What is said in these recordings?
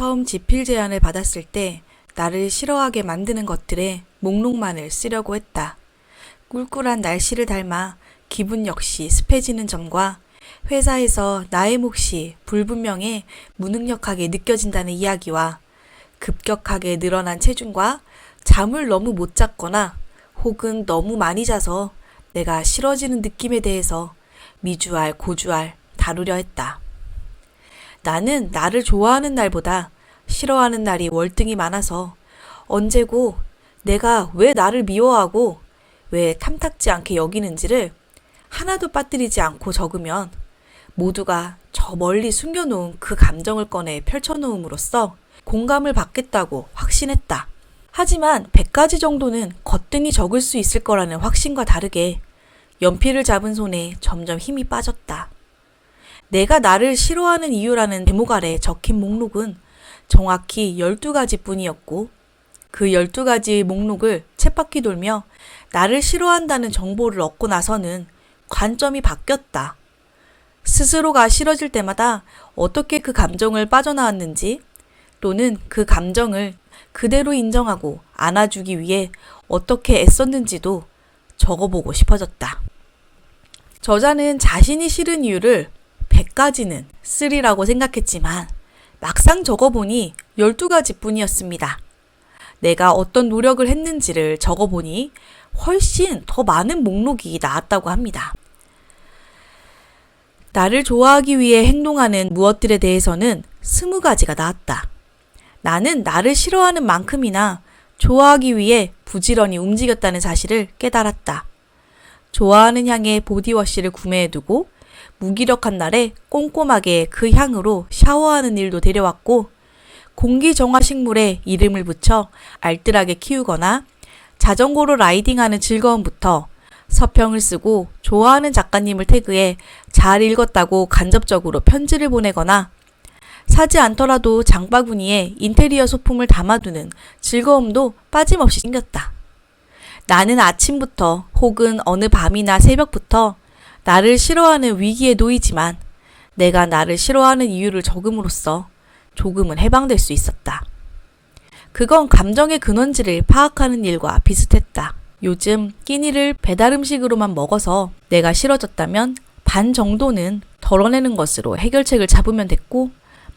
처음 지필 제안을 받았을 때 나를 싫어하게 만드는 것들의 목록만을 쓰려고 했다. 꿀꿀한 날씨를 닮아 기분 역시 습해지는 점과 회사에서 나의 몫이 불분명해 무능력하게 느껴진다는 이야기와 급격하게 늘어난 체중과 잠을 너무 못 잤거나 혹은 너무 많이 자서 내가 싫어지는 느낌에 대해서 미주알 고주알 다루려 했다. 나는 나를 좋아하는 날보다 싫어하는 날이 월등히 많아서 언제고 내가 왜 나를 미워하고 왜 탐탁지 않게 여기는지를 하나도 빠뜨리지 않고 적으면 모두가 저 멀리 숨겨놓은 그 감정을 꺼내 펼쳐놓음으로써 공감을 받겠다고 확신했다. 하지만 100가지 정도는 거뜬히 적을 수 있을 거라는 확신과 다르게 연필을 잡은 손에 점점 힘이 빠졌다. 내가 나를 싫어하는 이유라는 제목 아래 적힌 목록은 정확히 12가지 뿐이었고 그 12가지 목록을 쳇바퀴 돌며 나를 싫어한다는 정보를 얻고 나서는 관점이 바뀌었다. 스스로가 싫어질 때마다 어떻게 그 감정을 빠져나왔는지 또는 그 감정을 그대로 인정하고 안아주기 위해 어떻게 애썼는지도 적어보고 싶어졌다. 저자는 자신이 싫은 이유를 100가지는 쓰리라고 생각했지만 막상 적어보니 12가지 뿐이었습니다. 내가 어떤 노력을 했는지를 적어보니 훨씬 더 많은 목록이 나왔다고 합니다. 나를 좋아하기 위해 행동하는 무엇들에 대해서는 20가지가 나왔다. 나는 나를 싫어하는 만큼이나 좋아하기 위해 부지런히 움직였다는 사실을 깨달았다. 좋아하는 향의 보디워시를 구매해두고 무기력한 날에 꼼꼼하게 그 향으로 샤워하는 일도 데려왔고 공기정화식물에 이름을 붙여 알뜰하게 키우거나 자전거로 라이딩하는 즐거움부터 서평을 쓰고 좋아하는 작가님을 태그해 잘 읽었다고 간접적으로 편지를 보내거나 사지 않더라도 장바구니에 인테리어 소품을 담아두는 즐거움도 빠짐없이 생겼다. 나는 아침부터 혹은 어느 밤이나 새벽부터 나를 싫어하는 위기에 놓이지만 내가 나를 싫어하는 이유를 적음으로써 조금은 해방될 수 있었다. 그건 감정의 근원지를 파악하는 일과 비슷했다. 요즘 끼니를 배달 음식으로만 먹어서 내가 싫어졌다면 반 정도는 덜어내는 것으로 해결책을 잡으면 됐고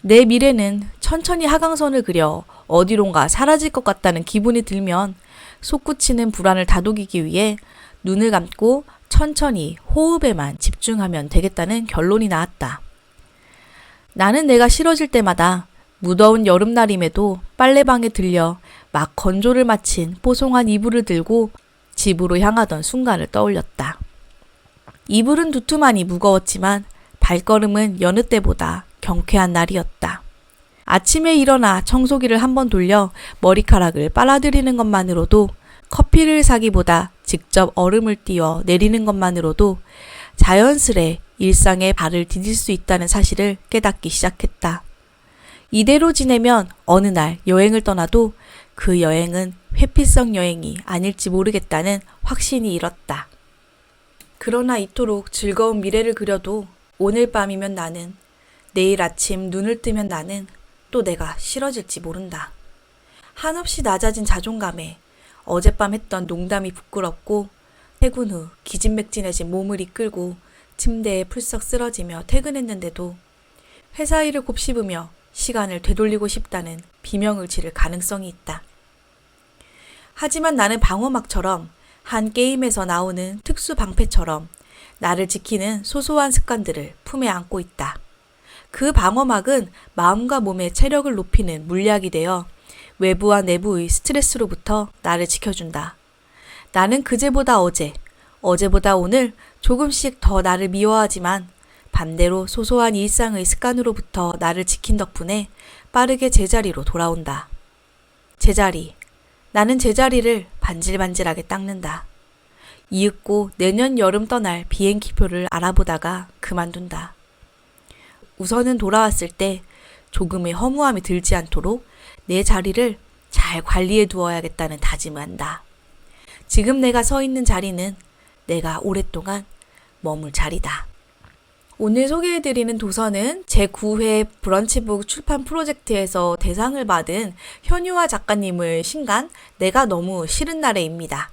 내 미래는 천천히 하강선을 그려 어디론가 사라질 것 같다는 기분이 들면 솟구치는 불안을 다독이기 위해 눈을 감고 천천히 호흡에만 집중하면 되겠다는 결론이 나왔다. 나는 내가 싫어질 때마다 무더운 여름날임에도 빨래방에 들려 막 건조를 마친 뽀송한 이불을 들고 집으로 향하던 순간을 떠올렸다. 이불은 두툼하니 무거웠지만 발걸음은 여느 때보다 경쾌한 날이었다. 아침에 일어나 청소기를 한번 돌려 머리카락을 빨아들이는 것만으로도 커피를 사기보다 직접 얼음을 띄워 내리는 것만으로도 자연스레 일상에 발을 디딜 수 있다는 사실을 깨닫기 시작했다. 이대로 지내면 어느 날 여행을 떠나도 그 여행은 회피성 여행이 아닐지 모르겠다는 확신이 일었다. 그러나 이토록 즐거운 미래를 그려도 오늘 밤이면 나는, 내일 아침 눈을 뜨면 나는 또 내가 싫어질지 모른다. 한없이 낮아진 자존감에 어젯밤 했던 농담이 부끄럽고 퇴근 후 기진맥진해진 몸을 이끌고 침대에 풀썩 쓰러지며 퇴근했는데도 회사 일을 곱씹으며 시간을 되돌리고 싶다는 비명을 지를 가능성이 있다. 하지만 나는 방어막처럼 한 게임에서 나오는 특수 방패처럼 나를 지키는 소소한 습관들을 품에 안고 있다. 그 방어막은 마음과 몸의 체력을 높이는 물약이 되어 외부와 내부의 스트레스로부터 나를 지켜준다. 나는 그제보다 어제, 어제보다 오늘 조금씩 더 나를 미워하지만 반대로 소소한 일상의 습관으로부터 나를 지킨 덕분에 빠르게 제자리로 돌아온다. 제자리. 나는 제자리를 반질반질하게 닦는다. 이윽고 내년 여름 떠날 비행기표를 알아보다가 그만둔다. 우선은 돌아왔을 때 조금의 허무함이 들지 않도록 내 자리를 잘 관리해 두어야겠다는 다짐을 한다. 지금 내가 서 있는 자리는 내가 오랫동안 머물 자리다. 오늘 소개해드리는 도서는 제9회 브런치북 출판 프로젝트에서 대상을 받은 현유아 작가님의 신간 내가 너무 싫은 날에입니다.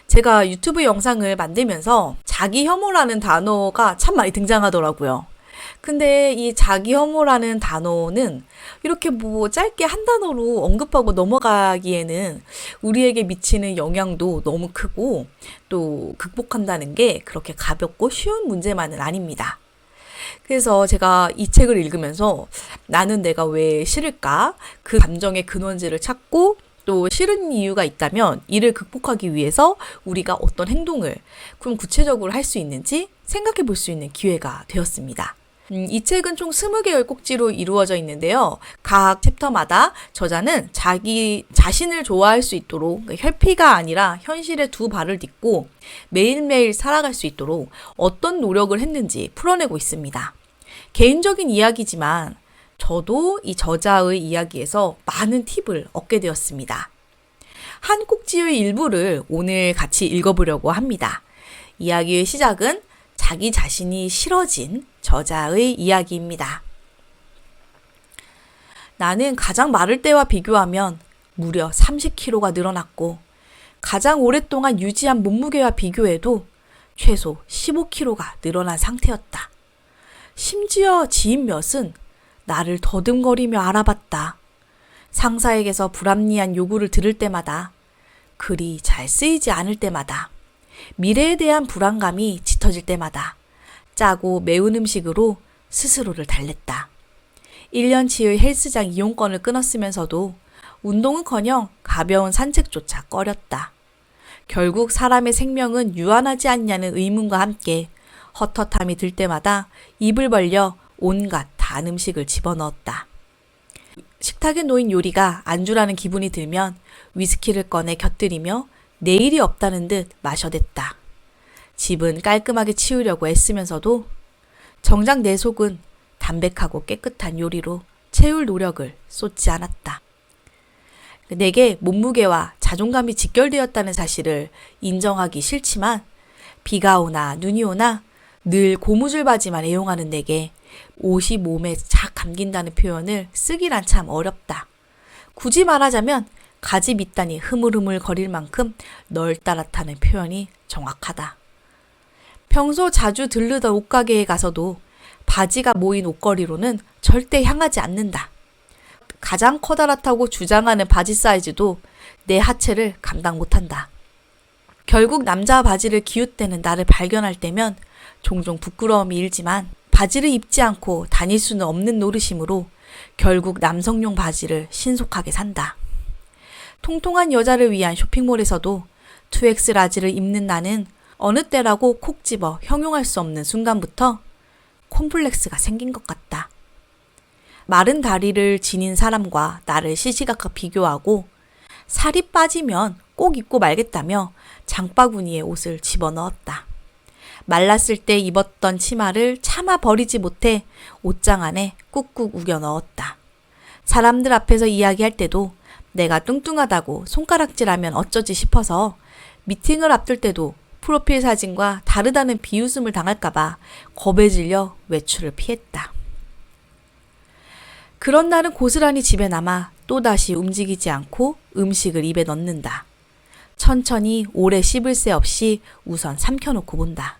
제가 유튜브 영상을 만들면서 자기 혐오라는 단어가 참 많이 등장하더라고요. 근데 이 자기 혐오라는 단어는 이렇게 짧게 한 단어로 언급하고 넘어가기에는 우리에게 미치는 영향도 너무 크고 또 극복한다는 게 그렇게 가볍고 쉬운 문제만은 아닙니다. 그래서 제가 이 책을 읽으면서 나는 내가 왜 싫을까? 그 감정의 근원지를 찾고 또 싫은 이유가 있다면 이를 극복하기 위해서 우리가 어떤 행동을 그럼 구체적으로 할 수 있는지 생각해 볼 수 있는 기회가 되었습니다. 이 책은 총 20개의 꼭지로 이루어져 있는데요. 각 챕터마다 저자는 자기 자신을 좋아할 수 있도록 회피가 아니라 현실에 두 발을 딛고 매일매일 살아갈 수 있도록 어떤 노력을 했는지 풀어내고 있습니다. 개인적인 이야기지만 저도 이 저자의 이야기에서 많은 팁을 얻게 되었습니다. 한 꼭지의 일부를 오늘 같이 읽어보려고 합니다. 이야기의 시작은 자기 자신이 싫어진 저자의 이야기입니다. 나는 가장 마를 때와 비교하면 무려 30kg가 늘어났고 가장 오랫동안 유지한 몸무게와 비교해도 최소 15kg가 늘어난 상태였다. 심지어 지인 몇은 나를 더듬거리며 알아봤다. 상사에게서 불합리한 요구를 들을 때마다, 글이 잘 쓰이지 않을 때마다, 미래에 대한 불안감이 짙어질 때마다 짜고 매운 음식으로 스스로를 달랬다. 1년치의 헬스장 이용권을 끊었으면서도 운동은커녕 가벼운 산책조차 꺼렸다. 결국 사람의 생명은 유한하지 않냐는 의문과 함께 헛헛함이 들 때마다 입을 벌려 온갖 단 음식을 집어넣었다. 식탁에 놓인 요리가 안주라는 기분이 들면 위스키를 꺼내 곁들이며 내일이 없다는 듯 마셔댔다. 집은 깔끔하게 치우려고 애쓰면서도 정작 내 속은 담백하고 깨끗한 요리로 채울 노력을 쏟지 않았다. 내게 몸무게와 자존감이 직결되었다는 사실을 인정하기 싫지만 비가 오나 눈이 오나 늘 고무줄 바지만 애용하는 내게 옷이 몸에 착 감긴다는 표현을 쓰기란 참 어렵다. 굳이 말하자면 가지 밑단이 흐물흐물 거릴 만큼 널따랗다는 표현이 정확하다. 평소 자주 들르던 옷가게에 가서도 바지가 모인 옷걸이로는 절대 향하지 않는다. 가장 커다랗다고 주장하는 바지 사이즈도 내 하체를 감당 못한다. 결국 남자 바지를 기웃대는 나를 발견할 때면 종종 부끄러움이 일지만 바지를 입지 않고 다닐 수는 없는 노릇이므로 결국 남성용 바지를 신속하게 산다. 통통한 여자를 위한 쇼핑몰에서도 2X 라지를 입는 나는 어느 때라고 콕 집어 형용할 수 없는 순간부터 콤플렉스가 생긴 것 같다. 마른 다리를 지닌 사람과 나를 시시각각 비교하고 살이 빠지면 꼭 입고 말겠다며 장바구니에 옷을 집어넣었다. 말랐을 때 입었던 치마를 차마 버리지 못해 옷장 안에 꾹꾹 우겨 넣었다. 사람들 앞에서 이야기할 때도 내가 뚱뚱하다고 손가락질하면 어쩌지 싶어서 미팅을 앞둘 때도 프로필 사진과 다르다는 비웃음을 당할까봐 겁에 질려 외출을 피했다. 그런 날은 고스란히 집에 남아 또다시 움직이지 않고 음식을 입에 넣는다. 천천히 오래 씹을 새 없이 우선 삼켜놓고 본다.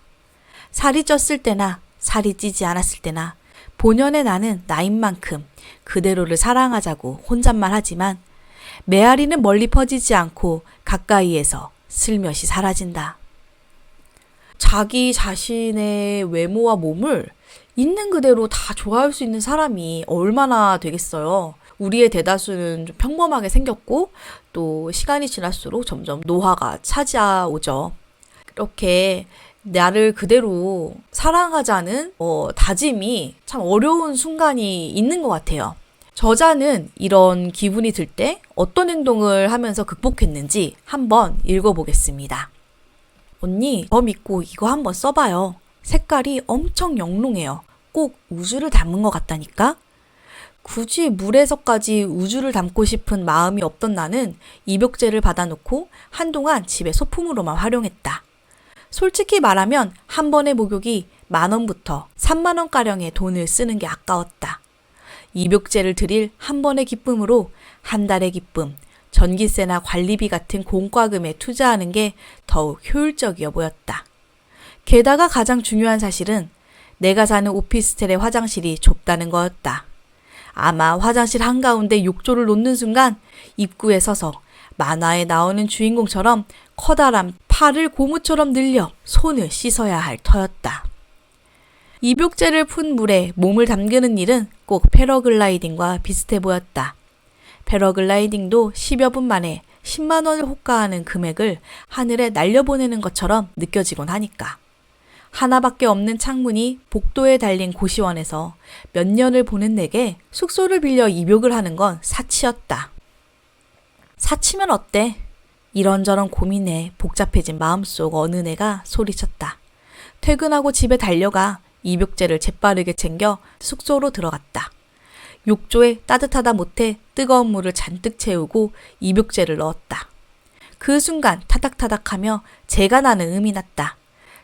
살이 쪘을 때나 살이 찌지 않았을 때나 본연의 나는 나인 만큼 그대로를 사랑하자고 혼잣말 하지만 메아리는 멀리 퍼지지 않고 가까이에서 슬며시 사라진다. 자기 자신의 외모와 몸을 있는 그대로 다 좋아할 수 있는 사람이 얼마나 되겠어요. 우리의 대다수는 좀 평범하게 생겼고 또 시간이 지날수록 점점 노화가 찾아오죠. 이렇게 나를 그대로 사랑하자는 다짐이 참 어려운 순간이 있는 것 같아요. 저자는 이런 기분이 들 때 어떤 행동을 하면서 극복했는지 한번 읽어보겠습니다. 언니, 저 믿고 이거 한번 써봐요. 색깔이 엄청 영롱해요. 꼭 우주를 담은 것 같다니까? 굳이 물에서까지 우주를 담고 싶은 마음이 없던 나는 입욕제를 받아놓고 한동안 집에 소품으로만 활용했다. 솔직히 말하면 한 번의 목욕이 10,000원부터 30,000원가량의 돈을 쓰는 게 아까웠다. 입욕제를 드릴 한 번의 기쁨으로 한 달의 기쁨, 전기세나 관리비 같은 공과금에 투자하는 게 더욱 효율적이어 보였다. 게다가 가장 중요한 사실은 내가 사는 오피스텔의 화장실이 좁다는 거였다. 아마 화장실 한가운데 욕조를 놓는 순간 입구에 서서 만화에 나오는 주인공처럼 커다란 팔을 고무처럼 늘려 손을 씻어야 할 터였다. 입욕제를 푼 물에 몸을 담그는 일은 꼭 패러글라이딩과 비슷해 보였다. 패러글라이딩도 10여 분 만에 10만 원을 호가하는 금액을 하늘에 날려보내는 것처럼 느껴지곤 하니까. 하나밖에 없는 창문이 복도에 달린 고시원에서 몇 년을 보낸 내게 숙소를 빌려 입욕을 하는 건 사치였다. 사치면 어때? 이런저런 고민에 복잡해진 마음속 어느 애가 소리쳤다. 퇴근하고 집에 달려가 입욕제를 재빠르게 챙겨 숙소로 들어갔다. 욕조에 따뜻하다 못해 뜨거운 물을 잔뜩 채우고 입욕제를 넣었다. 그 순간 타닥타닥하며 재가 나는 음이 났다.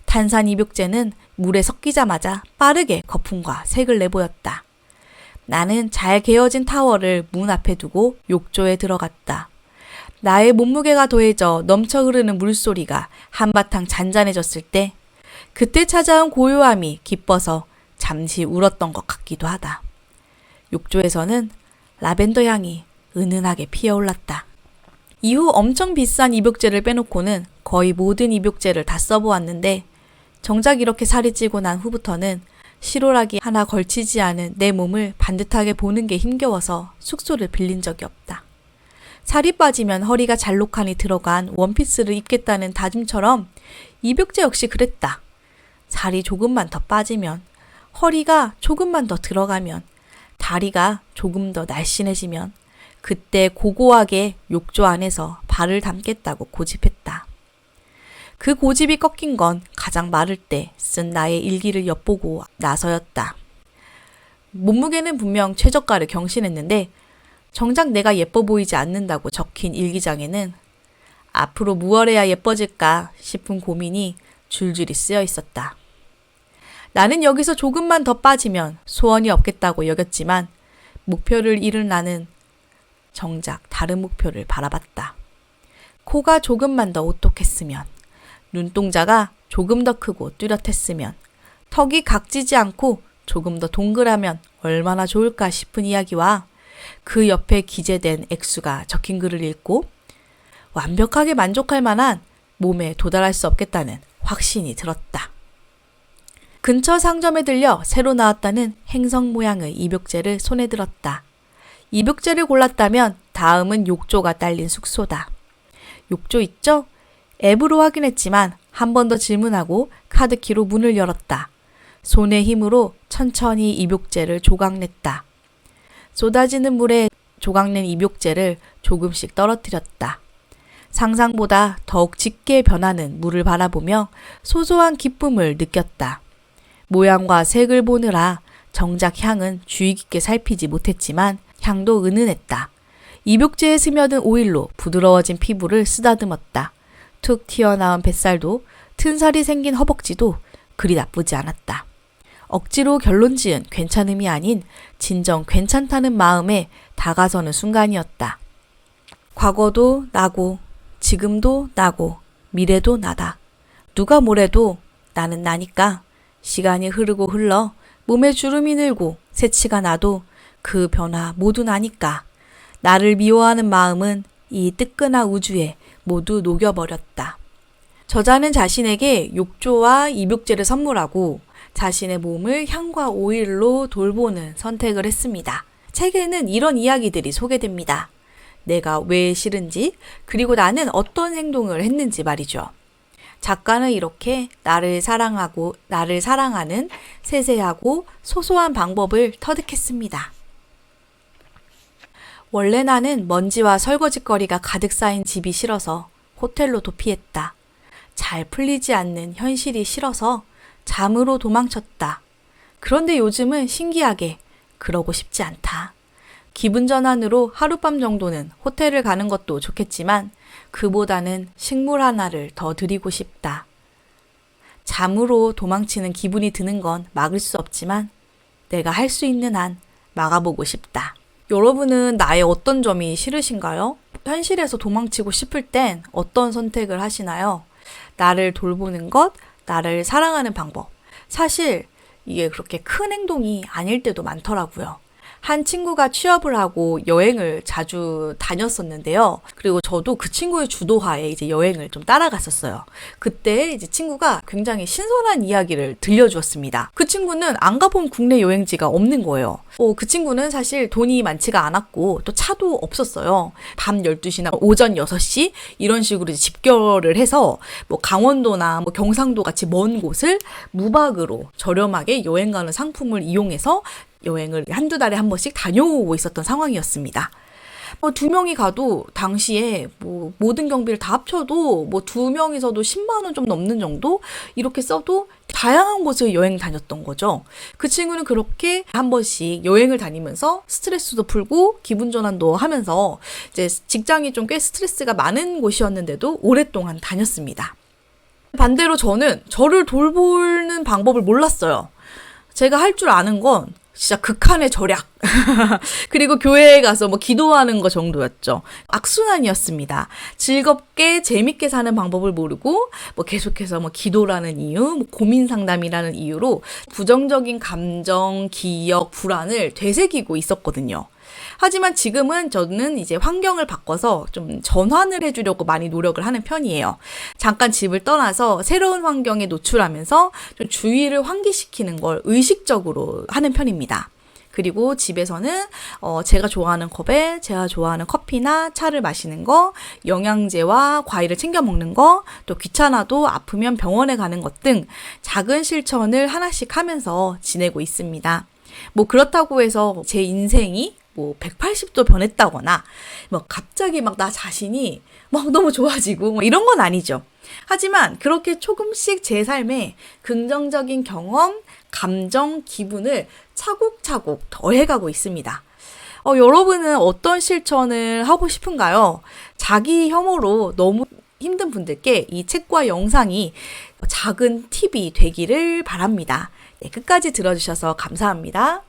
탄산 입욕제는 물에 섞이자마자 빠르게 거품과 색을 내보였다. 나는 잘 개어진 타월을 문 앞에 두고 욕조에 들어갔다. 나의 몸무게가 더해져 넘쳐 흐르는 물소리가 한바탕 잔잔해졌을 때 그때 찾아온 고요함이 기뻐서 잠시 울었던 것 같기도 하다. 욕조에서는 라벤더 향이 은은하게 피어올랐다. 이후 엄청 비싼 입욕제를 빼놓고는 거의 모든 입욕제를 다 써보았는데 정작 이렇게 살이 찌고 난 후부터는 실오라기 하나 걸치지 않은 내 몸을 반듯하게 보는 게 힘겨워서 숙소를 빌린 적이 없다. 살이 빠지면 허리가 잘록하니 들어간 원피스를 입겠다는 다짐처럼 입욕제 역시 그랬다. 살이 조금만 더 빠지면, 허리가 조금만 더 들어가면, 다리가 조금 더 날씬해지면 그때 고고하게 욕조 안에서 발을 담겠다고 고집했다. 그 고집이 꺾인 건 가장 마를 때 쓴 나의 일기를 엿보고 나서였다. 몸무게는 분명 최저가를 경신했는데 정작 내가 예뻐 보이지 않는다고 적힌 일기장에는 앞으로 무얼 해야 예뻐질까 싶은 고민이 줄줄이 쓰여 있었다. 나는 여기서 조금만 더 빠지면 소원이 없겠다고 여겼지만 목표를 잃은 나는 정작 다른 목표를 바라봤다. 코가 조금만 더 오똑했으면, 눈동자가 조금 더 크고 뚜렷했으면, 턱이 각지지 않고 조금 더 동그라면 얼마나 좋을까 싶은 이야기와 그 옆에 기재된 액수가 적힌 글을 읽고 완벽하게 만족할 만한 몸에 도달할 수 없겠다는 확신이 들었다. 근처 상점에 들려 새로 나왔다는 행성 모양의 입욕제를 손에 들었다. 입욕제를 골랐다면 다음은 욕조가 딸린 숙소다. 욕조 있죠? 앱으로 확인했지만 한 번 더 질문하고 카드키로 문을 열었다. 손의 힘으로 천천히 입욕제를 조각냈다. 쏟아지는 물에 조각낸 입욕제를 조금씩 떨어뜨렸다. 상상보다 더욱 짙게 변하는 물을 바라보며 소소한 기쁨을 느꼈다. 모양과 색을 보느라 정작 향은 주의 깊게 살피지 못했지만 향도 은은했다. 입욕제에 스며든 오일로 부드러워진 피부를 쓰다듬었다. 툭 튀어나온 뱃살도 튼살이 생긴 허벅지도 그리 나쁘지 않았다. 억지로 결론 지은 괜찮음이 아닌 진정 괜찮다는 마음에 다가서는 순간이었다. 과거도 나고 지금도 나고 미래도 나다. 누가 뭐래도 나는 나니까 시간이 흐르고 흘러 몸에 주름이 늘고 새치가 나도 그 변화 모두 나니까 나를 미워하는 마음은 이 뜨끈한 우주에 모두 녹여버렸다. 저자는 자신에게 욕조와 입욕제를 선물하고 자신의 몸을 향과 오일로 돌보는 선택을 했습니다. 책에는 이런 이야기들이 소개됩니다. 내가 왜 싫은지, 그리고 나는 어떤 행동을 했는지 말이죠. 작가는 이렇게 나를 사랑하고 나를 사랑하는 세세하고 소소한 방법을 터득했습니다. 원래 나는 먼지와 설거지거리가 가득 쌓인 집이 싫어서 호텔로 도피했다. 잘 풀리지 않는 현실이 싫어서 잠으로 도망쳤다. 그런데 요즘은 신기하게 그러고 싶지 않다. 기분 전환으로 하룻밤 정도는 호텔을 가는 것도 좋겠지만 그보다는 식물 하나를 더 드리고 싶다. 잠으로 도망치는 기분이 드는 건 막을 수 없지만 내가 할 수 있는 한 막아보고 싶다. 여러분은 나의 어떤 점이 싫으신가요? 현실에서 도망치고 싶을 땐 어떤 선택을 하시나요? 나를 돌보는 것, 나를 사랑하는 방법. 사실 이게 그렇게 큰 행동이 아닐 때도 많더라고요. 한 친구가 취업을 하고 여행을 자주 다녔었는데요. 그리고 저도 그 친구의 주도하에 이제 여행을 좀 따라갔었어요. 그때 이제 친구가 굉장히 신선한 이야기를 들려주었습니다. 그 친구는 안 가본 국내 여행지가 없는 거예요. 그 친구는 사실 돈이 많지가 않았고 또 차도 없었어요. 밤 12시나 오전 6시 이런 식으로 이제 집결을 해서 뭐 강원도나 뭐 경상도 같이 먼 곳을 무박으로 저렴하게 여행 가는 상품을 이용해서 여행을 한두 달에 한 번씩 다녀오고 있었던 상황이었습니다. 2명이 가도 당시에 모든 경비를 다 합쳐도 2명이서도 10만 원 좀 넘는 정도? 이렇게 써도 다양한 곳을 여행 다녔던 거죠. 그 친구는 그렇게 한 번씩 여행을 다니면서 스트레스도 풀고 기분 전환도 하면서 이제 직장이 좀 꽤 스트레스가 많은 곳이었는데도 오랫동안 다녔습니다. 반대로 저는 저를 돌보는 방법을 몰랐어요. 제가 할 줄 아는 건 진짜 극한의 절약. 그리고 교회에 가서 기도하는 거 정도였죠. 악순환이었습니다. 즐겁게 재밌게 사는 방법을 모르고 계속해서 기도라는 이유, 고민 상담이라는 이유로 부정적인 감정, 기억, 불안을 되새기고 있었거든요. 하지만 지금은 저는 이제 환경을 바꿔서 좀 전환을 해주려고 많이 노력을 하는 편이에요. 잠깐 집을 떠나서 새로운 환경에 노출하면서 좀 주의를 환기시키는 걸 의식적으로 하는 편입니다. 그리고 집에서는 제가 좋아하는 컵에 제가 좋아하는 커피나 차를 마시는 거, 영양제와 과일을 챙겨 먹는 거, 또 귀찮아도 아프면 병원에 가는 것 등 작은 실천을 하나씩 하면서 지내고 있습니다. 그렇다고 해서 제 인생이 180도 변했다거나 갑자기 나 자신이 너무 좋아지고 이런 건 아니죠. 하지만 그렇게 조금씩 제 삶에 긍정적인 경험, 감정, 기분을 차곡차곡 더해가고 있습니다. 여러분은 어떤 실천을 하고 싶은가요? 자기 혐오로 너무 힘든 분들께 이 책과 영상이 작은 팁이 되기를 바랍니다. 끝까지 들어주셔서 감사합니다.